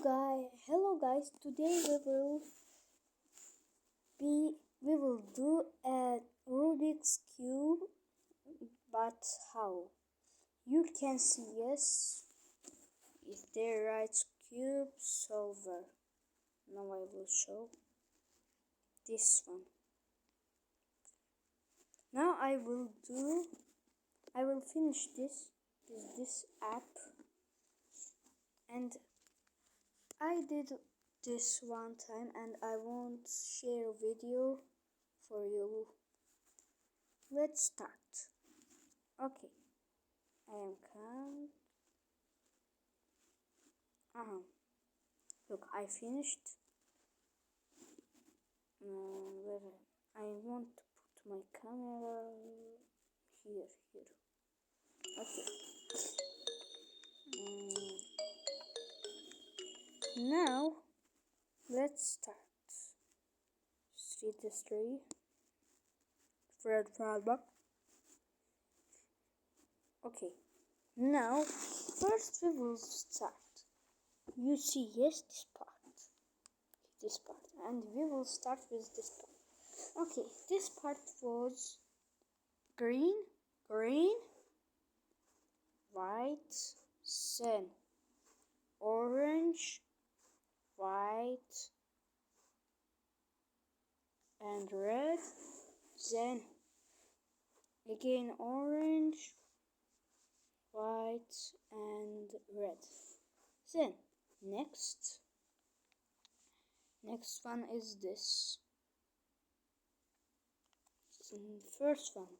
Hello guys. Today we will do a Rubik's cube, but how? You can see yes, if there writes cube solver. Now I will show this one. Now I will finish this app, and I did this one time and I won't share a video for you. Let's start. Okay, I am calm. Look, I finished. I want to put my camera here. Okay. Now let's start. Street history. Fred Fredback. Okay. Now first we will start. You see yes, this part, and we will start with this part. Okay, this part was green, white, then orange, white, and red, then again orange, white, and red. Then next one is this. First one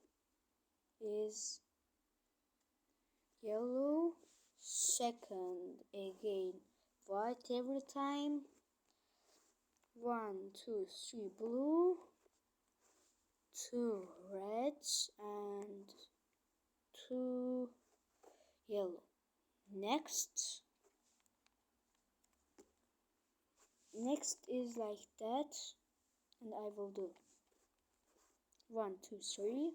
is yellow, second again white every time, 1, 2, 3 blue, 2 reds, and 2 yellow. Next is like that, and I will do 1, 2, 3,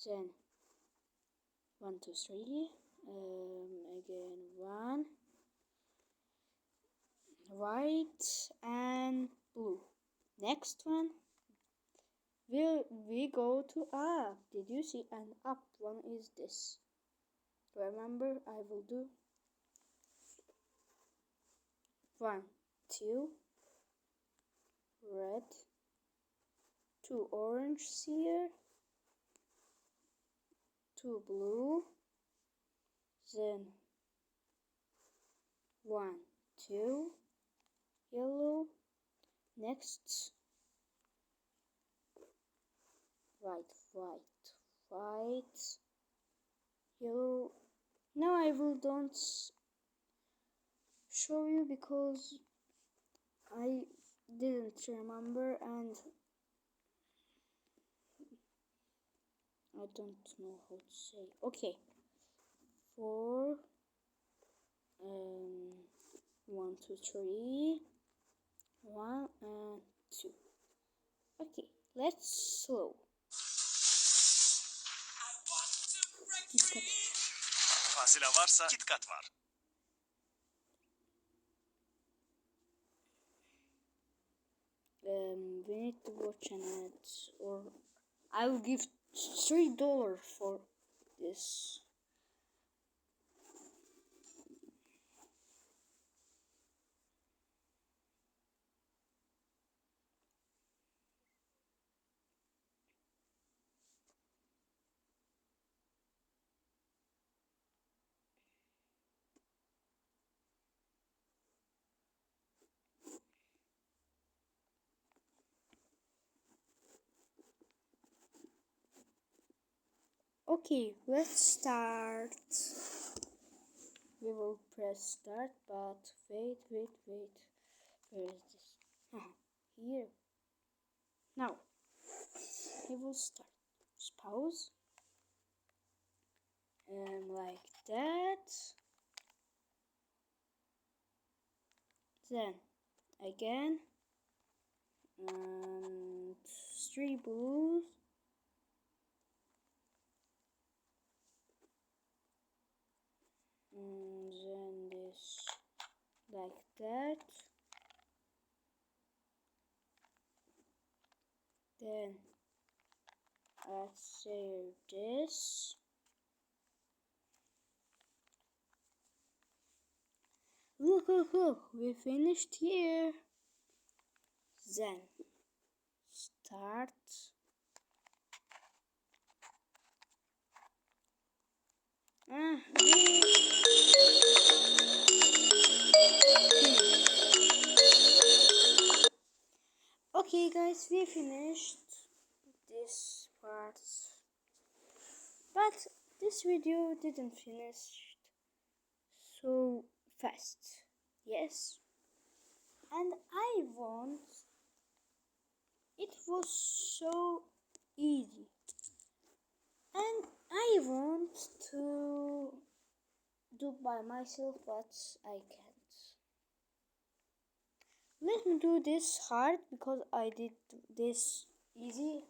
then 1, 2, 3, again 1, white and blue. Next one we go to up. Did you see? And up one is this. Remember, I will do 1, 2 red, 2 orange here, 2 blue, then 1, 2 yellow. Next white, yellow. Now I will don't show you because I didn't remember and I don't know how to say. Okay, 4, 1, 2, 3, 1 and 2. Okay, let's slow. KitKat. Fasile varsa KitKat var. We need to watch an ad, or I will give $3 for this. Okay, let's start. We will press start, but wait. Where is this? Here. Now, we will start. Just pause. Like that. Then, again. And 3 blues. Then this like that. Then let's save this. Look, we finished here. Then start. Okay guys, we finished this part, but this video didn't finish so fast. Yes, and I want, it was so easy, and I want to do by myself, but I can't. Let me do this hard because I did this easy.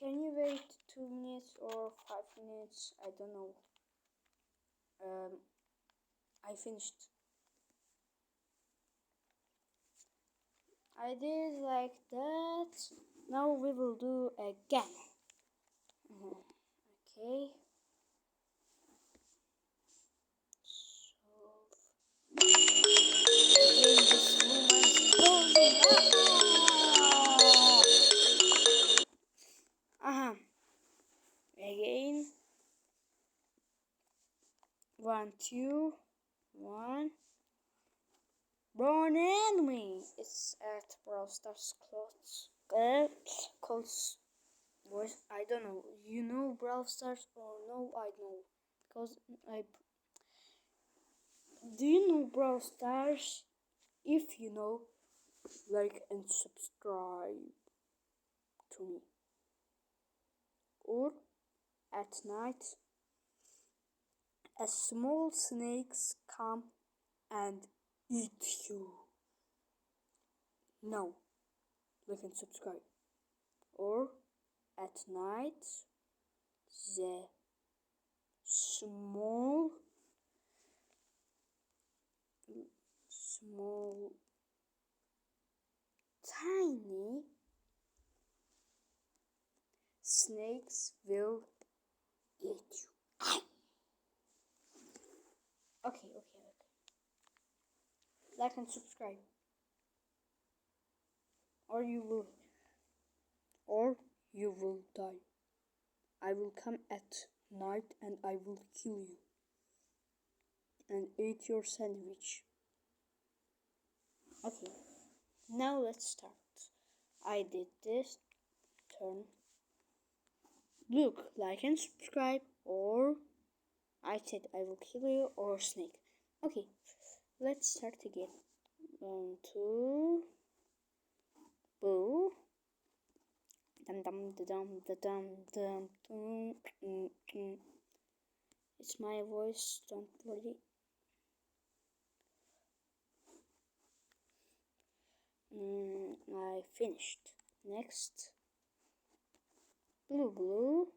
Can you wait 2 minutes or 5 minutes? I don't know. I finished. I did like that. Now we will do again. Okay. So again, this woman's closing. Again. 1, 2, 1. Born enemy. It's at Brawl Stars close voice. I don't know. You know Brawl Stars or no? I know because I. Do you know Brawl Stars? If you know, like and subscribe to me. Or at night, as small snakes come and eat you. No, like and subscribe. Or at night, the small tiny snakes will eat you. Okay. Like and subscribe. Or you will die. I will come at night and I will kill you and eat your sandwich. Okay, now let's start. I did this turn. Look, like and subscribe, or I said I will kill you or snake. Okay, let's start again. 1, 2, boo. It's my voice, don't worry. I finished. Next, blue.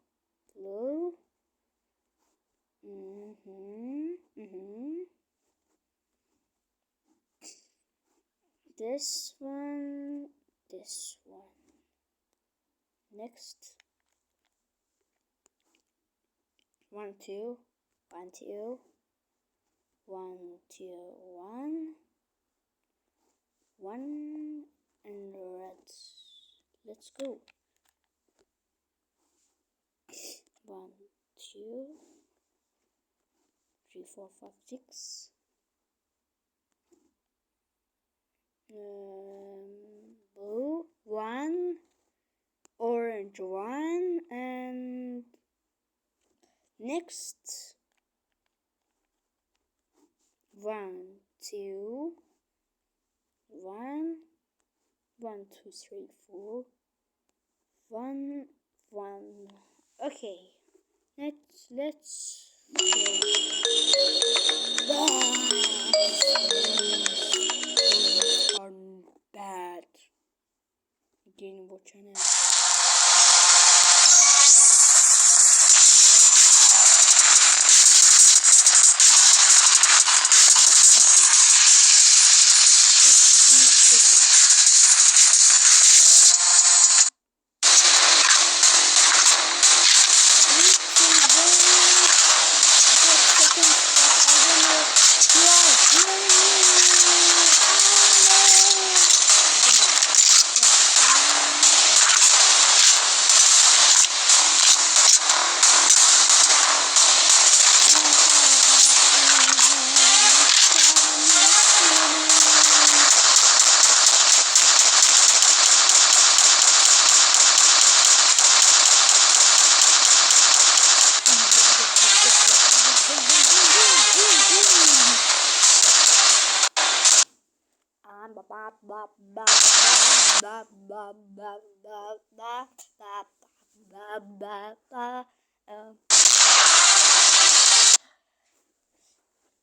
This one. Next, 1, 2, 1, 2, 1, 2, 1, and red. Let's go. 1, 2, 3, 4, 5, 6. Blue 1, orange 1, and next 1, 2, 1, 1, 2, 3, 4, 1, 1. Okay, let's are bad. Again, what channel?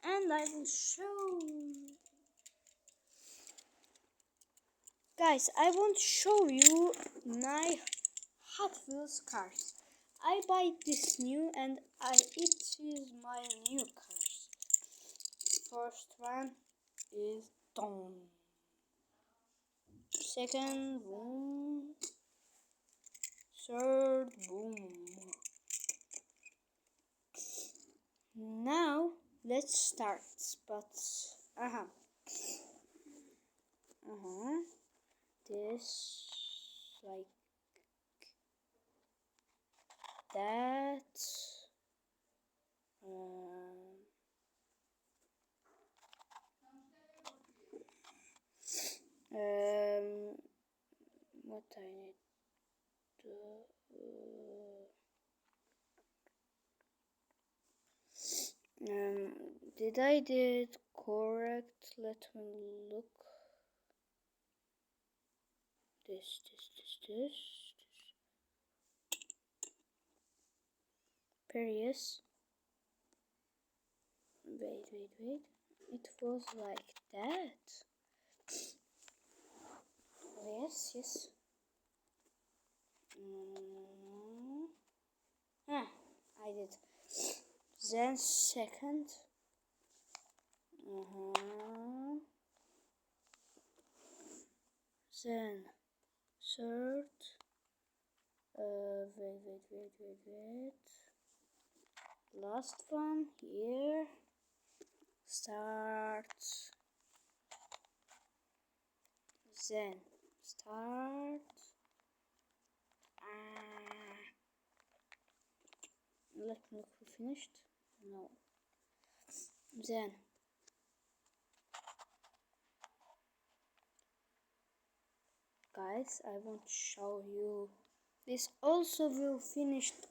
And I will show. Guys, I want to show you my Hot Wheels cars. I buy this new and it is my new cars. First one is Tom. Second, boom. Third, boom. Now let's start. But this like that. What I need to did I did correct? Let me look. This. Period. Wait. It was like that. Yes. I did. Then second. Then third. Wait. Last one here. Start. Then start. Let me look for finished. No. Then guys, I want to show you. This also will finished.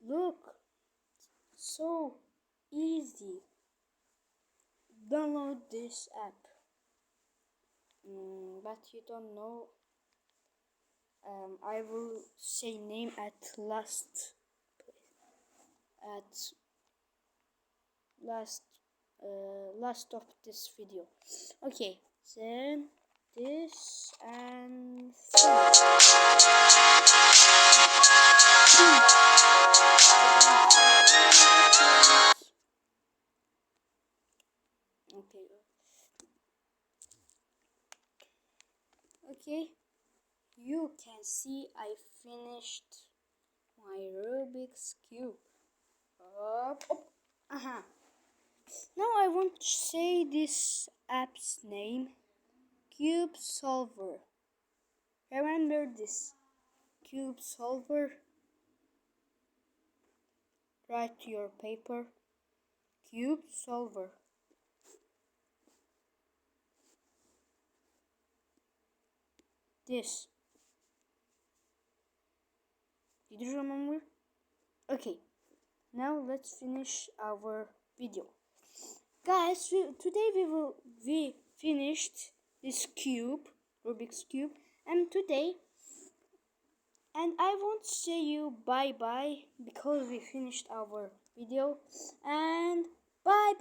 Look, so easy. Download this app. But you don't know. I will say name at last of this video. Okay, then this and okay, you can see I finished my Rubik's Cube. Now I want to say this app's name, Cube Solver. Remember this, Cube Solver. Write to your paper, Cube Solver. This. Did you remember? Okay, now let's finish our video. Guys, today we finished this cube, Rubik's Cube, and I won't say you bye because we finished our video, and bye.